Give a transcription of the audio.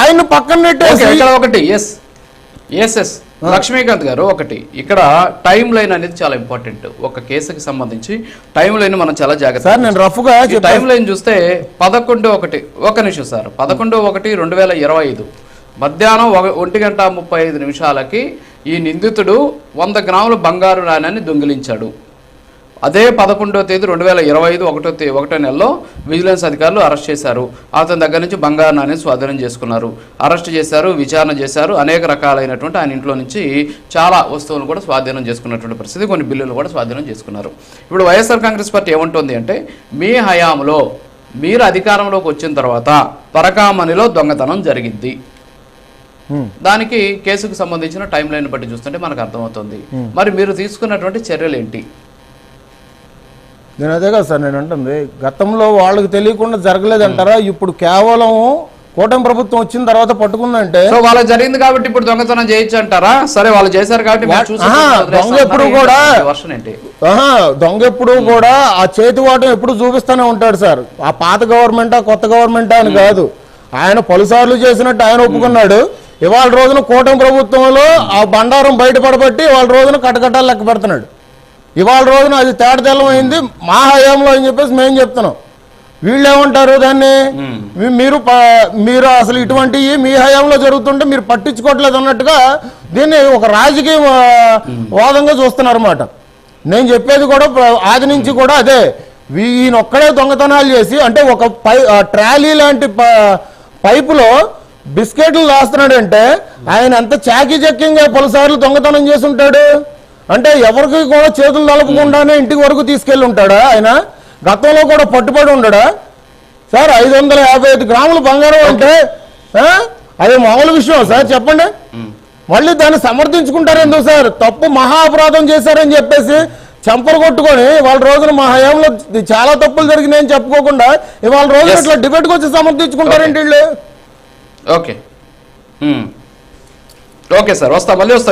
ఆయన పక్కన నెట్టేసి ఒకటి ఎస్ లక్ష్మీకాంత్ గారు ఒకటి ఇక్కడ టైం లైన్ అనేది చాలా ఇంపార్టెంట్. ఒక కేసుకి సంబంధించి టైం లైన్ మనం చాలా జాగ్రత్త. నేను రఫ్గా టైం లైన్ చూస్తే 11/1 ఒక నిమిషం సార్ 11/1/2025 మధ్యాహ్నం 1:35 ఈ నిందితుడు 100 గ్రాముల బంగారు నాణ్యాన్ని దొంగిలించాడు. అదే 11వ తేదీ 2025 ఒకటో నెలలో విజిలెన్స్ అధికారులు అరెస్ట్ చేశారు. అతని దగ్గర నుంచి బంగారు నాణ్యం స్వాధీనం చేసుకున్నారు. అరెస్ట్ చేశారు, విచారణ చేశారు. అనేక రకాలైనటువంటి ఆయన ఇంట్లో నుంచి చాలా వస్తువులు కూడా స్వాధీనం చేసుకున్నటువంటి పరిస్థితి, కొన్ని బిల్లులు కూడా స్వాధీనం చేసుకున్నారు. ఇప్పుడు వైఎస్ఆర్ కాంగ్రెస్ పార్టీ ఏమంటుంది అంటే, మీ హయాంలో మీరు అధికారంలోకి వచ్చిన తర్వాత పరకామణిలో దొంగతనం జరిగింది. దానికి కేసుకు సంబంధించిన టైం లైన్ బట్టి చూస్తుంటే మనకు అర్థమవుతుంది. మరి మీరు తీసుకున్నటువంటి చర్యలు ఏంటి? నేను అదే కదా సార్ నేను అంటుంది, గతంలో వాళ్ళకి తెలియకుండా జరగలేదంటారా? ఇప్పుడు కేవలం కూటమి ప్రభుత్వం వచ్చిన తర్వాత పట్టుకుందంటే వాళ్ళకి జరిగింది కాబట్టి ఇప్పుడు దొంగతనం చేయొచ్చు అంటారా? సరే వాళ్ళు చేశారు కాబట్టి దొంగ ఎప్పుడు కూడా ఆ చేతి వాటం ఎప్పుడు చూపిస్తూనే ఉంటాడు సార్. ఆ పాత గవర్నమెంటా కొత్త గవర్నమెంటా అని కాదు, ఆయన పలుసార్లు చేసినట్టు ఆయన ఒప్పుకున్నాడు. ఇవాళ రోజున కూటమి ప్రభుత్వంలో ఆ బండారం బయటపడబట్టి ఇవాళ రోజున కటకటాలు లెక్క పెడుతున్నాడు. ఇవాళ రోజున అది తేటతెల్లమైంది మా హయాంలో అని చెప్పేసి మేము చెప్తున్నాం. వీళ్ళు ఏమంటారు దాన్ని, మీరు అసలు ఇటువంటివి మీ హయాంలో జరుగుతుంటే మీరు పట్టించుకోవట్లేదు అన్నట్టుగా దీన్ని ఒక రాజకీయ వాదంగా చూస్తున్నారు అన్నమాట. నేను చెప్పేది కూడా ఆది నుంచి కూడా అదే, ఈయనొక్కడే దొంగతనాలు చేసి అంటే ఒక ట్రాలీ లాంటి పైపులో బిస్కెట్లు దాస్తున్నాడంటే ఆయన ఎంత చాకీచక్యంగా పలుసార్లు దొంగతనం చేసి ఉంటాడు. అంటే ఎవరికి కూడా చేతులు నలపకుండానే ఇంటికి వరకు తీసుకెళ్ళి ఉంటాడా ఆయన? గతంలో కూడా పట్టుబడి ఉండడా సార్? 555 గ్రాముల బంగారం అంటే అది మామూలు విషయం సార్ చెప్పండి. మళ్ళీ దాన్ని సమర్థించుకుంటారు ఎందుకు సార్? తప్పు మహా అపరాధం చేశారని చెప్పేసి చెంపలు కొట్టుకొని ఇవాళ రోజున మా హయాంలో చాలా తప్పులు జరిగినాయని చెప్పుకోకుండా ఇవాళ రోజున ఇట్లా డిబేట్కి వచ్చి సమర్థించుకుంటారేంటి వీళ్ళు? ఓకే సార్, మళ్ళీ వస్తాం.